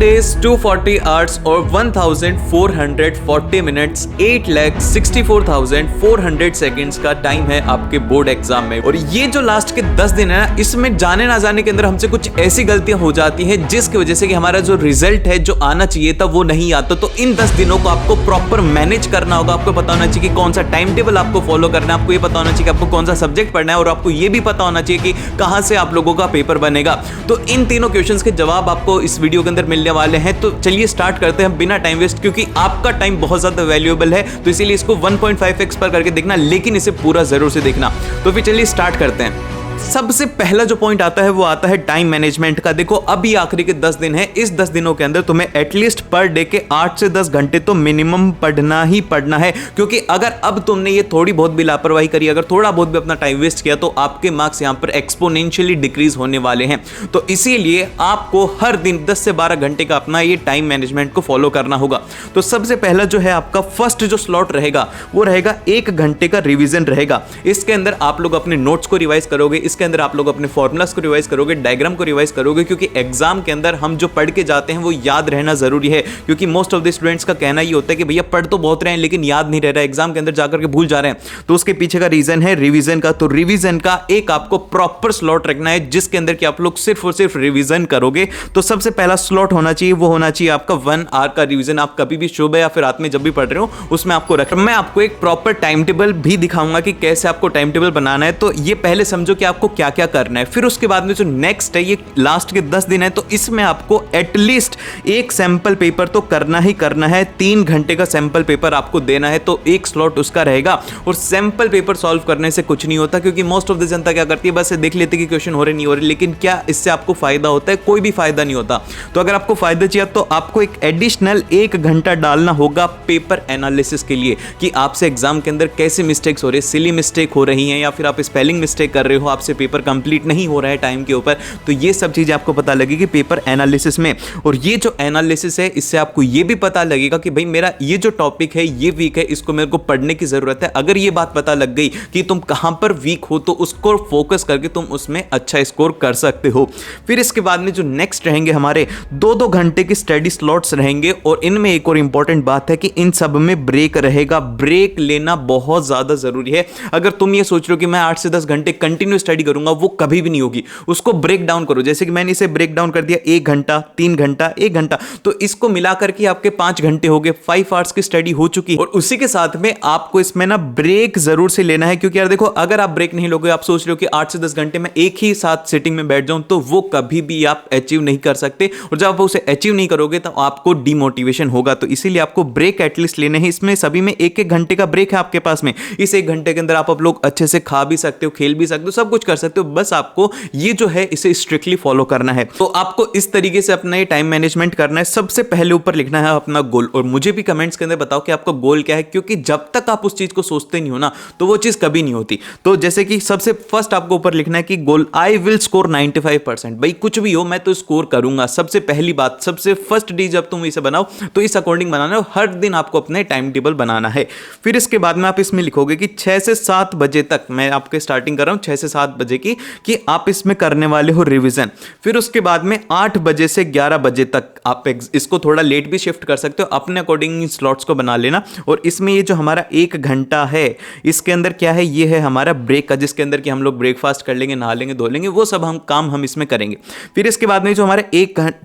days, 240 hours और 1440 minutes, 8,64,400 seconds का time है आपके बोर्ड एग्जाम में। और ये जो लास्ट के 10 दिन है ना, इसमें जाने ना जाने के अंदर हमसे कुछ ऐसी गलतियां हो जाती हैं जिसकी वजह से कि हमारा जो रिजल्ट है जो आना चाहिए था वो नहीं आता। तो इन 10 दिनों को आपको प्रॉपर मैनेज करना होगा। आपको पता होना चाहिए कि कौन सा टाइम टेबल आपको फॉलो करना है, आपको ये पता होना चाहिए कि आपको कौन सा सब्जेक्ट पढ़ना है, और आपको ये भी पता होना चाहिए कि कहां से आप लोगों का पेपर बनेगा। तो इन तीनों क्वेश्चंस के जवाब आपको इस वीडियो के अंदर मिलने वाले हैं। तो चलिए स्टार्ट करते हैं बिना टाइम वेस्ट, क्योंकि आपका टाइम बहुत ज्यादा वैल्यूएबल है। तो इसीलिए इसको 1.5x पर करके देखना, लेकिन इसे पूरा जरूर से देखना। तो फिर चलिए स्टार्ट करते हैं। सबसे पहला जो पॉइंट आता है वो आता है टाइम मैनेजमेंट का। देखो अभी आखिरी के 10 दिन है, इस 10 दिनों के अंदर तुम्हें एटलीस्ट पर डे के 8 से 10 घंटे तो मिनिमम पढ़ना ही पढ़ना है। क्योंकि अगर अब तुमने ये थोड़ी बहुत भी लापरवाही करी, अगर थोड़ा बहुत भी अपना टाइम वेस्ट किया, तो आपके मार्क्स यहां पर एक्सपोनेंशियली डिक्रीज होने वाले हैं। तो इसीलिए आपको हर दिन 10 से 12 घंटे का अपना ये टाइम मैनेजमेंट को फॉलो करना होगा। तो सबसे पहला जो है आपका फर्स्ट जो स्लॉट रहेगा वो रहेगा 1 घंटे का रिवीजन रहेगा। इसके अंदर आप लोग अपने नोट्स को रिवाइज करोगे, इसके अंदर आप लोग अपने फॉर्मूलास को रिवाइज करोगे, डायग्राम को रिवाइज करोगे, क्योंकि एग्जाम के अंदर हम जो पढ़ के जाते हैं वो याद रहना जरूरी है। क्योंकि मोस्ट ऑफ द स्टूडेंट्स का कहना ही होता है कि भैया पढ़ तो बहुत रहे हैं लेकिन याद नहीं रह रहा है, एग्जाम के अंदर जाकर के भूल जा रहे हैं। तो उसके पीछे का रीजन है रिवीजन का। तो रिवीजन का एक आपको प्रॉपर स्लॉट रखना है जिसके अंदर कि आप लोग सिर्फ और सिर्फ रिवीजन करोगे। तो सबसे पहला स्लॉट होना चाहिए वो होना चाहिए आपका 1 आवर का रिवीजन। आप कभी भी सुबह या फिर रात में जब भी पढ़ रहे हो उसमें आपको रखना। मैं आपको एक प्रॉपर टाइम टेबल भी दिखाऊंगा कि कैसे आपको टाइम टेबल बनाना है। तो ये पहले समझो कि आपको क्या क्या करना है। फिर उसके बाद में जो नेक्स्ट है, ये लास्ट के 10 दिन है, तो इसमें आपको एटलीस्ट एक सैंपल पेपर तो करना ही करना है। 3 घंटे का सैंपल पेपर आपको देना है, तो एक स्लॉट उसका रहेगा। और सैंपल पेपर सॉल्व करने से कुछ नहीं होता, क्योंकि मोस्ट ऑफ द जनता क्या करती है, बस देख लेते कि क्वेश्चन हो रहे नहीं हो रहे, लेकिन क्या इससे आपको फायदा होता है? कोई भी फायदा नहीं होता। तो अगर आपको फायदा चाहिए तो आपको एक एडिशनल 1 घंटा डालना होगा पेपर एनालिसिस के लिए, कि आपसे एग्जाम के अंदर कैसे मिस्टेक्स हो रहे हैं, सिली मिस्टेक हो रही हैं, या फिर आप स्पेलिंग मिस्टेक कर रहे हो, आपसे पेपर कंप्लीट नहीं हो रहा है टाइम के ऊपर। तो ये सब चीजें आपको पता लगेगी पेपर एनालिसिस में। और ये जो एनालिसिस है इससे आपको ये भी पता लगेगा कि भाई मेरा ये जो टॉपिक है ये वीक है, इसको मेरे को पढ़ने की जरूरत है। अगर ये बात पता लग गई कि तुम कहां पर वीक हो, तो उसको फोकस करके तुम उसमें अच्छा स्कोर कर सकते हो। फिर इसके बाद में जो नेक्स्ट रहेंगे हमारे 2-2 घंटे के स्टडी स्लॉट्स रहेंगे। और इनमें एक और इंपॉर्टेंट बात है कि इन सब में ब्रेक रहेगा। ब्रेक लेना बहुत ज्यादा जरूरी है। अगर तुम ये सोच रहे हो कि मैं 8 से 10 घंटे कंटिन्यू स्टडी करूंगा, वो कभी भी नहीं होगी। उसको ब्रेक डाउन करो। जैसे कि मैंने इसे ब्रेक डाउन कर दिया, 1 घंटा, 3 घंटा, 1 घंटा, तो इसको मिलाकर के आपके 5 घंटे हो गए, 5 आवर्स की स्टडी हो चुकी है। और उसी के साथ में आपको इसमें ना ब्रेक जरूर से लेना है। क्योंकि यार देखो, अगर आप ब्रेक नहीं लोगे, आप सोच रहे हो कि 8 से 10 घंटे में एक ही साथ सिटिंग में बैठ जाऊं, तो वो कभी भी आप अचीव नहीं कर सकते। और जब आप उसे अचीव नहीं करोगे तो आपको डिमोटिवेशन होगा। तो इसीलिए आपको ब्रेक एटलीस्ट लेने हैं। इसमें सभी में 1-1 घंटे का ब्रेक है आपके पास में। इस 1 घंटे के अंदर आप लोग अच्छे से खा भी सकते हो, खेल भी सकते हो, सब कुछ कर सकते हो। बस आपको ये जो है इसे स्ट्रिक्टली फॉलो करना है। तो आपको इस तरीके से अपना ये टाइम मैनेजमेंट करना है। सबसे पहले ऊपर लिखना है अपना गोल। और मुझे भी कमेंट्स के अंदर बताओ कि आपका गोल क्या है, क्योंकि जब तक आप उस चीज को सोचते नहीं हो ना, तो वो चीज कभी नहीं होती। तो जैसे कि सबसे फर्स्ट आपको ऊपर लिखना है कि गोल आई विल स्कोर 95%। भाई कुछ भी हो मैं तो स्कोर करूंगा। सबसे पहली बात, सबसे फर्स्ट डे जब तुम इसे बनाओ तो इस अकॉर्डिंग बनाना है। हर दिन आपको अपने टाइम टेबल बनाना है। फिर इसके बाद में आप इसमें लिखोगे कि 6 से 7 बजे तक, मैं आपके स्टार्टिंग कर रहा हूं 6 से 7 बजे की, कि आप इसमें करने वाले हो रिवीजन। फिर उसके बाद में 8 बजे से 11 बजे तक आप इसको थोड़ा लेट भी शिफ्ट कर सकते हो, अपने अकॉर्डिंग स्लॉट्स को बना लेना। और इसमें ये जो हमारा 1 घंटा है, इसके अंदर क्या है, ये है हमारा ब्रेक का, जिसके अंदर कि हम लोग ब्रेकफास्ट कर लेंगे, नहा लेंगे, धो लेंगे, वो सब हम इसमें करेंगे। फिर इसके बाद में जो हमारे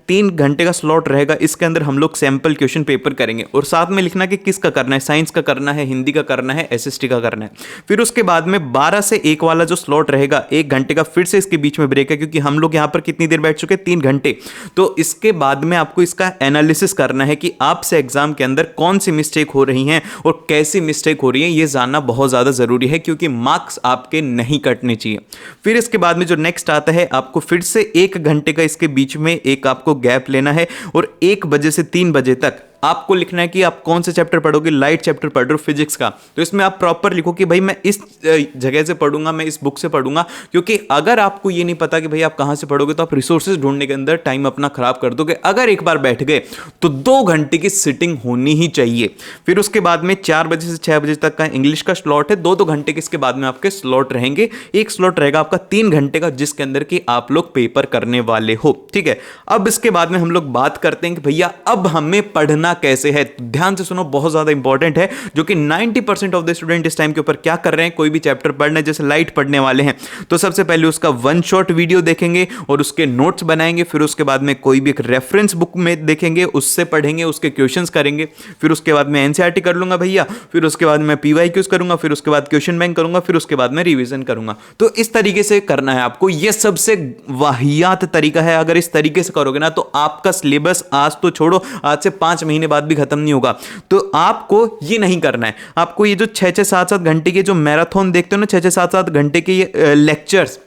3 घंटे का स्लॉट रहेगा, इसके अंदर हम लोग सैंपल क्वेश्चन पेपर करेंगे। और साथ में लिखना कि किसका करना है, साइंस का करना है, हिंदी का करना है, एसएसटी का करना है। फिर उसके बाद में 12 से 1 वाला जो स्लॉट रहेगा, 1 घंटे का, फिर से इसके बीच में ब्रेक है, क्योंकि हम लोग यहां पर कितनी देर बैठ चुके, 3 घंटे। तो इसके बाद में आपको इसका एनालिसिस करना है कि आपसे एग्जाम के अंदर कौन सी मिस्टेक हो रही हैं और कैसी मिस्टेक हो रही है, ये जानना बहुत ज्यादा जरूरी है, क्योंकि मार्क्स आपके नहीं कटने चाहिए। फिर इसके बाद में जो नेक्स्ट आता है, आपको फिर से 1 घंटे का इसके बीच में एक आपको गैप लेना है। और 1 बजे से 3 बजे तक आपको लिखना है कि आप कौन से चैप्टर पढ़ोगे, लाइट चैप्टर पढ़ रहे हो फिजिक्स का, तो इसमें आप प्रॉपर लिखो कि भाई मैं इस जगह से पढ़ूंगा, मैं इस बुक से पढ़ूंगा। क्योंकि अगर आपको ये नहीं पता कि भाई आप कहां से पढ़ोगे तो आप रिसोर्सेज ढूंढने के अंदर टाइम अपना खराब कर दोगे। अगर एक बार बैठ गए तो 2 घंटे की सिटिंग होनी ही चाहिए। फिर उसके बाद में 4 बजे से 6 बजे तक का इंग्लिश का स्लॉट है, 2-2 घंटे के इसके बाद में आपके स्लॉट रहेंगे। एक स्लॉट रहेगा आपका 3 घंटे का जिसके अंदर कि आप लोग पेपर करने वाले हो, ठीक है। अब इसके बाद में हम लोग बात करते हैं कि भैया अब हमें पढ़ना कैसे है। ध्यान से सुनो, बहुत ज्यादा इंपॉर्टेंट है, जो कि 90% ऑफ द स्टूडेंट इस टाइम के ऊपर क्या कर रहे हैं, कोई भी चैप्टर पढ़ना है, जैसे लाइट पढ़ने वाले हैं तो सबसे पहले उसका 1 शॉट वीडियो देखेंगे और उसके नोट्स बनाएंगे। फिर उसके बाद में कोई भी एक रेफरेंस बुक में देखेंगे, उससे पढ़ेंगे, उसके क्वेश्चंस करेंगे। फिर उसके बाद में एनसीईआरटी कर लूंगा भैया, फिर उसके बाद में पीवाईक्यूज करूंगा, फिर उसके बाद क्वेश्चन बैंक करूंगा, फिर उसके बाद में रिवीजन करूंगा। तो इस तरीके से करना है आपको। यह सबसे वाहियात तरीका है। अगर इस तरीके से करोगे ना तो आपका सिलेबस आज तो छोड़ो, आज से 5 महीने बाद भी खत्म नहीं होगा। तो आपको ये नहीं करना है। आपको ये जो 6-6, 7-7 घंटे के जो मैराथन देखते हो ना, 6-6, 7-7 घंटे के ये लेक्चर्स,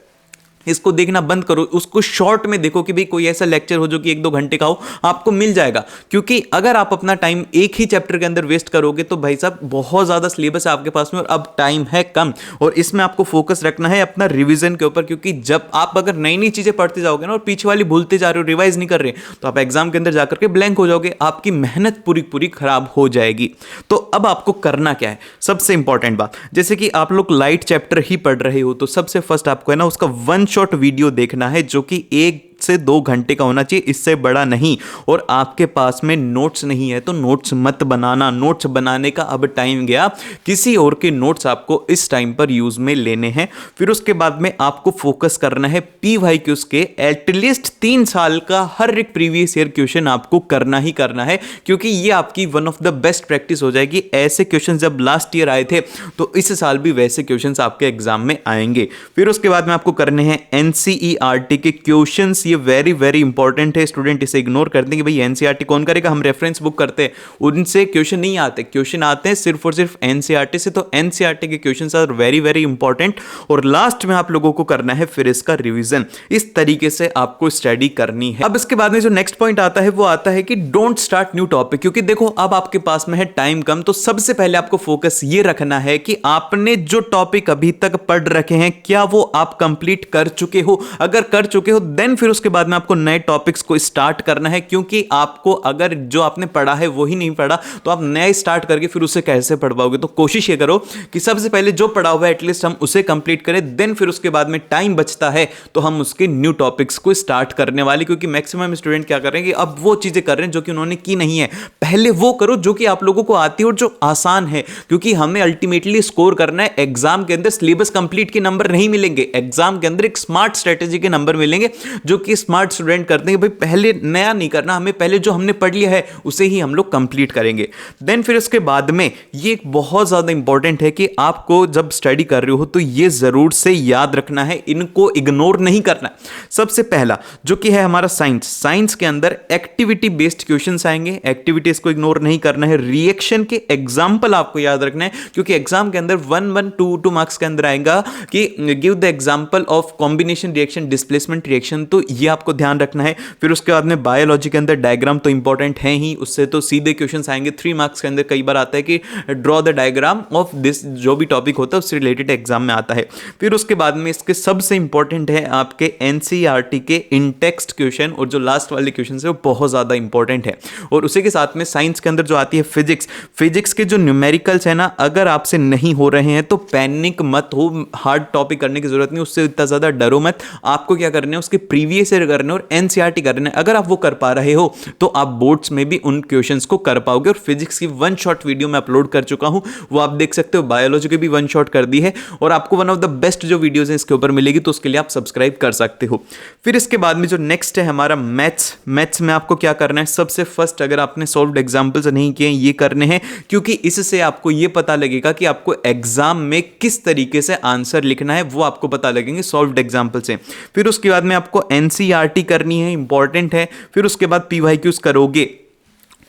इसको देखना बंद करो। उसको शॉर्ट में देखो कि भाई कोई ऐसा लेक्चर हो जो कि 1-2 घंटे का हो, आपको मिल जाएगा। क्योंकि अगर आप अपना टाइम एक ही चैप्टर के अंदर वेस्ट करोगे तो भाई साहब बहुत ज्यादा सिलेबस है आपके पास में और अब टाइम है कम, और इसमें आपको फोकस रखना है अपना रिवीजन के ऊपर। क्योंकि जब आप अगर नई नई चीजें पढ़ते जाओगे ना और पीछे वाली भूलते जा रहे हो, रिवाइज नहीं कर रहे, तो आप एग्जाम के अंदर जाकर के ब्लैंक हो जाओगे, आपकी मेहनत पूरी पूरी खराब हो जाएगी। तो अब आपको करना क्या है, सबसे इंपॉर्टेंट बात, जैसे कि आप लोग लाइट चैप्टर ही पढ़ रहे हो तो सबसे फर्स्ट आपको है ना उसका 1 शॉट वीडियो देखना है जो कि 1 से 2 घंटे का होना चाहिए, इससे बड़ा नहीं। और आपके पास में नोट्स नहीं है तो नोट्स मत बनाना। नोट्स बनाने का अब टाइम गया, किसी और के नोट्स आपको इस टाइम पर यूज में लेने हैं। फिर उसके बाद में आपको फोकस करना है पीवाईक्यूज के। एटलीस्ट 3 साल का हर एक प्रीवियस ईयर क्वेश्चन आपको करना ही करना है, क्योंकि ये आपकी one of the best practice हो जाएगी। ऐसे क्वेश्चन जब लास्ट ईयर आए थे तो इस साल भी वैसे क्वेश्चन आपके एग्जाम में आएंगे। फिर उसके बाद में आपको करने हैं एनसीईआरटी के क्वेश्चन। ये वेरी वेरी इंपॉर्टेंट है। स्टूडेंट इसे इग्नोर करते हैं कि भाई एनसीईआरटी कौन करेगा, हम रेफरेंस बुक करते हैं, उनसे क्वेश्चन नहीं आते। क्वेश्चन आते हैं सिर्फ और सिर्फ एनसीईआरटी से। तो एनसीईआरटी के questions are very very important. और लास्ट में आप लोगों को करना है फिर इसका रिवीजन। इस तरीके से आपको स्टडी करनी है। अब इसके बाद में जो नेक्स्ट पॉइंट आता है वो आता है कि डोंट स्टार्ट न्यू टॉपिक। क्योंकि देखो अब आपके पास में है टाइम कम, तो सबसे पहले आपको फोकस ये रखना है कि आपने जो टॉपिक अभी तक पढ़ रखे हैं क्या वो आप कंप्लीट कर चुके हो। अगर कर चुके हो देन फिर उसके बाद में आपको नए टॉपिक्स को स्टार्ट करना है। क्योंकि आपको अगर जो आपने पढ़ा है वही नहीं पढ़ा तो आप नया स्टार्ट करके फिर उसे कैसे पढ़ पाओगे। तो कोशिश ये करो कि सबसे पहले जो पढ़ा हुआ है एटलीस्ट हम उसे कंप्लीट करें, देन फिर उसके बाद में टाइम बचता है तो हम उसके न्यू टॉपिक्स को स्टार्ट करने वाले। क्योंकि मैक्सिमम स्टूडेंट क्या कर रहे हैं कि अब वो चीजें कर रहे हैं जो कि उन्होंने की नहीं है। पहले वो करो जो कि आप लोगों को आती है और जो आसान है। क्योंकि हमें अल्टीमेटली स्कोर करना है। एग्जाम के अंदर सिलेबस कंप्लीट के नंबर नहीं मिलेंगे, एग्जाम के अंदर एक स्मार्ट स्ट्रेटेजी के नंबर मिलेंगे जो कि स्मार्ट स्टूडेंट करते हैं। भाई पहले नया नहीं करना, हमें पहले जो हमने पढ़ लिया है उसे ही हम लोग कंप्लीट करेंगे। देन फिर उसके बाद में ये एक बहुत ज्यादा इंपॉर्टेंट है कि आपको जब स्टडी कर रहे हो तो ये जरूर से याद रखना है, इनको इग्नोर नहीं करना। सबसे पहला जो कि है हमारा साइंस के अंदर एक्टिविटी बेस्ड क्वेश्चंस आएंगे, एक्टिविटीज को इग्नोर नहीं करना है। रिएक्शन के एग्जाम्पल आपको याद रखना है, क्योंकि एग्जाम के अंदर 1-1, 2 मार्क्स के अंदर आएगा कि give the example of combination reaction, displacement reaction, तो ये आपको ध्यान रखना है। फिर उसके बाद में बायोलॉजी के अंदर डायग्राम तो इंपॉर्टेंट है ही, उससे तो सीधे क्वेश्चंस आएंगे। 3 मार्क्स के अंदर कई बार आता है कि draw the diagram of this, जो भी टॉपिक होता है उससे रिलेटेड एग्जाम में आता है। फिर उसके बाद में इसके सबसे इंपॉर्टेंट है आपके एनसीईआरटी के इन टेक्स्ट क्वेश्चन, और जो लास्ट वाले क्वेश्चन है वो बहुत ज्यादा इंपॉर्टेंट है। और उसी के साथ में साइंस के अंदर जो आती है फिजिक्स के जो न्यूमेरिकल्स है ना, अगर आपसे नहीं हो रहे हैं तो पैनिक मत हो, हार्ड टॉपिक करने की जरूरत नहीं, उससे इतना ज्यादा डरो मत। आपको क्या करना है, उसके प्रीवियस ईयर करने और एनसीईआरटी करना है। अगर आप वो कर पा रहे हो तो आप बोर्ड्स में भी उन क्वेश्चंस को कर पाओगे। और फिजिक्स की 1 शॉट वीडियो मैं अपलोड कर चुका हूं, वो आप देख सकते हो। बायोलॉजी की भी 1 शॉट कर दी है और आपको वन ऑफ द बेस्ट जो वीडियोस है इसके ऊपर मिलेगी, तो उसके लिए आप सब्सक्राइब कर सकते हो। फिर इसके बाद में जो नेक्स्ट है हमारा मैथ्स में आपको क्या करना है, सबसे फर्स्ट अगर आपने सॉल्व्ड एग्जांपल्स नहीं किए ये करने हैं, क्योंकि इससे आपको ये पता लगेगा कि आपको एग्जाम में किस तरीके से आंसर लिखना है, वो आपको पता लगेंगे सॉल्व्ड एग्जांपल से। फिर उसके बाद में आपको एनसीईआरटी करनी है, इंपॉर्टेंट है। फिर उसके बाद पीवाईक्यूज करोगे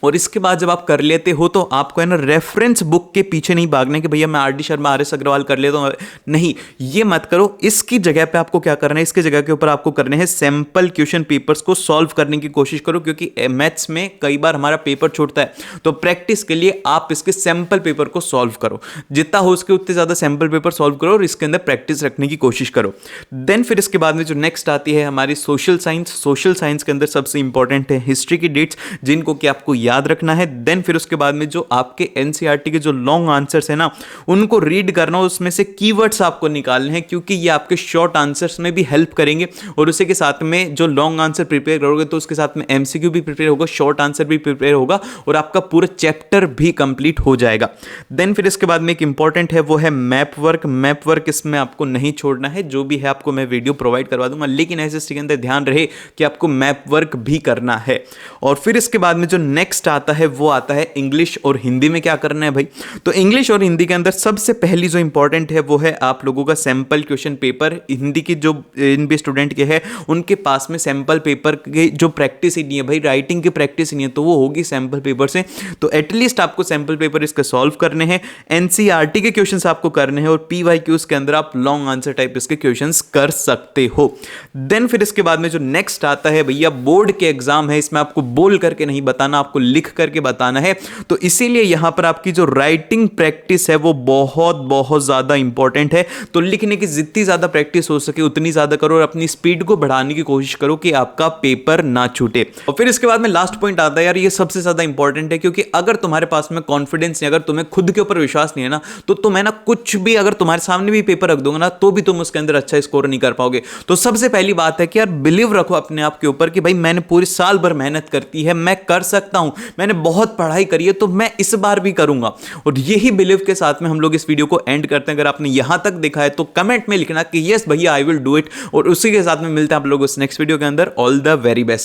और इसके बाद जब आप कर लेते हो तो आपको है ना रेफरेंस बुक के पीछे नहीं भागना है कि भैया मैं आर.डी. शर्मा, आर.एस. अग्रवाल कर लेता हूँ, नहीं, ये मत करो। इसकी जगह पे आपको क्या करना है, इसके जगह के ऊपर आपको करने हैं सैंपल क्वेश्चन पेपर्स को सॉल्व करने की कोशिश करो, क्योंकि मैथ्स में कई बार हमारा पेपर छूटता है। तो प्रैक्टिस के लिए आप इसके सैंपल पेपर को सॉल्व करो, जितना हो सके उतने ज्यादा सैंपल पेपर सॉल्व करो और इसके अंदर प्रैक्टिस रखने की कोशिश करो। देन फिर इसके बाद में जो नेक्स्ट आती है हमारी सोशल साइंस। सोशल साइंस के अंदर सबसे इंपॉर्टेंट है हिस्ट्री की डेट्स, जिनको कि आपको याद रखना है। देन फिर उसके बाद में जो आपके एनसीईआरटी के जो लॉन्ग आंसर्स है ना, उनको रीड करना, उसमें से कीवर्ड्स आपको निकालने हैं, क्योंकि ये आपके शॉर्ट आंसर्स में भी हेल्प करेंगे। और उसी के साथ में जो लॉन्ग आंसर प्रिपेयर करोगे तो उसके साथ में एमसीक्यू भी प्रिपेयर होगा, शॉर्ट आंसर भी प्रिपेयर होगा और आपका पूरा चैप्टर भी कंप्लीट हो जाएगा। देन फिर इसके बाद में एक इंपॉर्टेंट है, वो है मैप वर्क। मैप वर्क इसमें आपको नहीं छोड़ना है, जो भी है आपको मैं वीडियो प्रोवाइड करवा दूंगा, लेकिन एसएसटी के अंदर ध्यान रहे कि आपको मैप वर्क भी करना है। और फिर इसके बाद में जो नेक्स्ट आता है वो आता है इंग्लिश और हिंदी में क्या करना है भाई। तो इंग्लिश और हिंदी के अंदर सबसे पहली जो इंपॉर्टेंट है वो है आप लोगों का सैंपल क्वेश्चन पेपर। हिंदी की जो इन भी स्टूडेंट के है उनके पास में सैंपल पेपर की जो प्रैक्टिस ही नहीं है भाई, राइटिंग की प्रैक्टिस नहीं है, तो वो होगी सैंपल पेपर से। तो एटलीस्ट आपको सैंपल पेपर इसके सॉल्व करने हैं, एनसीईआरटी के क्वेश्चंस आपको करने हैं और पीवाईक्यूज के अंदर आप लॉन्ग आंसर टाइप इसके क्वेश्चंस कर सकते हो। देन फिर इसके बाद में जो नेक्स्ट आता है भैया बोर्ड के एग्जाम है, इसमें आपको बोल करके नहीं बताना, आपको लिख करके बताना है। तो इसीलिए यहां पर आपकी जो राइटिंग प्रैक्टिस है वो बहुत बहुत ज्यादा इंपॉर्टेंट है। तो लिखने की जितनी ज्यादा प्रैक्टिस हो सके उतनी ज्यादा करो और अपनी स्पीड को बढ़ाने की कोशिश करो कि आपका पेपर ना छूटे। और फिर इसके बाद में लास्ट पॉइंट आता है यार, ये सबसे ज्यादा इंपॉर्टेंट है, क्योंकि अगर तुम्हारे पास में कॉन्फिडेंस नहीं, अगर तुम्हें खुद के ऊपर विश्वास नहीं है ना, तो तुम है ना कुछ भी, अगर तुम्हारे सामने भी पेपर रख दूंगा ना, तो भी तुम उसके अंदर अच्छा स्कोर नहीं कर पाओगे। तो सबसे पहली बात है कि यार बिलीव रखो अपने आप के ऊपर कि भाई मैंने पूरी साल भर मेहनत करती है, मैं कर सकता हूं, मैंने बहुत पढ़ाई करी है, तो मैं इस बार भी करूंगा। और यही बिलीव के साथ में हम लोग इस वीडियो को एंड करते हैं। अगर आपने यहां तक देखा है तो कमेंट में लिखना कि यस भैया आई विल डू इट, और उसी के साथ में मिलते हैं आप लोग उस नेक्स्ट वीडियो के अंदर। All the very best.